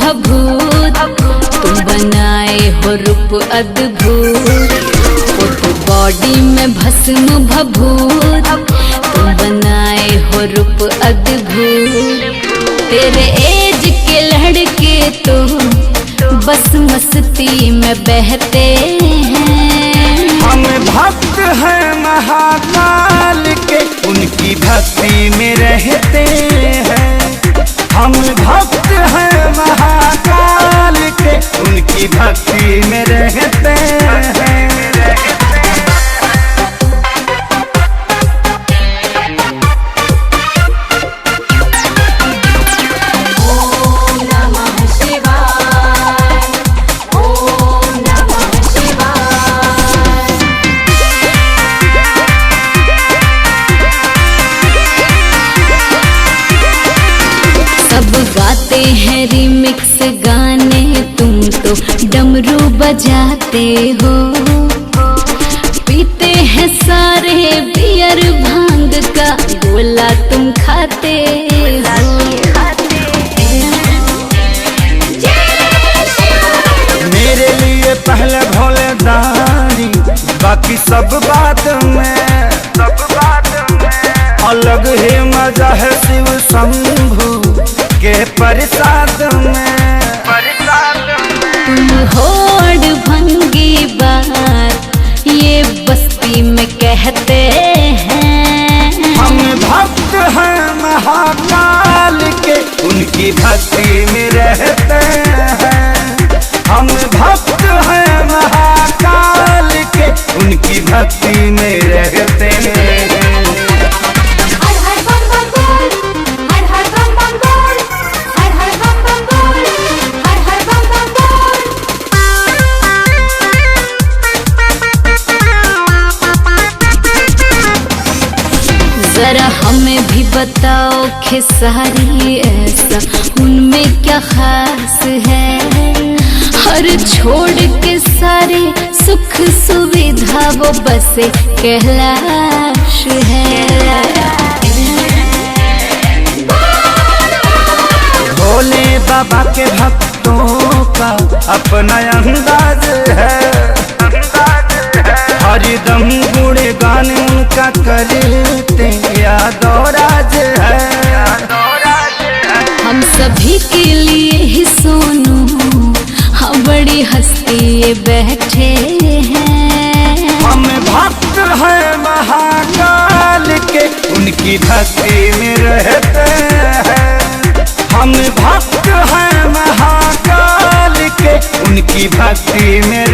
भभूत, तुम बनाए हो रूप अद्भुत। वो तो बॉडी में भस्म भभूत, तुम बनाए हो रूप अद्भुत। तेरे एज के लड़के तो बस मस्ती में बहते हैं। हम भक्त हैं महाकाल के, उनकी भक्ति में रहते हैं। हम भक्त हैं महाकाल के, उनकी भक्ति में रहते हैं। गाते हैं रिमिक्स गाने, तुम तो डमरू बजाते हो। पीते हैं सारे बियर भांग का गोला तुम खाते हो। मेरे लिए पहले भोले दानी, बाकी सब बात में अलग ही मजा है शिव शंभू के प्रसाद में। तुम होड़ भंगी बात ये बस्ती में कहते हैं। हम भक्त हैं महाकाल के, उनकी भक्ति में रहते हैं। हम भक्त हैं महाकाल के, उनकी भक्ति में रहते हैं। जरा हमें भी बताओ खेसारी, ऐसा उनमें क्या खास है? हर छोड़ के सारे सुख सुविधा वो बसे कैलाश है। भोले बाबा के भक्तों का अपना अंदाज है। हरिदम गुणगान उनका करते यादवराज है। हम सभी के लिए ही सोनू, हाँ बड़ी हस्ती ये बैठे हैं। हम भक्त हैं महाकाल के, उनकी भक्ति में रहते हैं। हम भक्त हैं महाकाल के, उनकी भक्ति में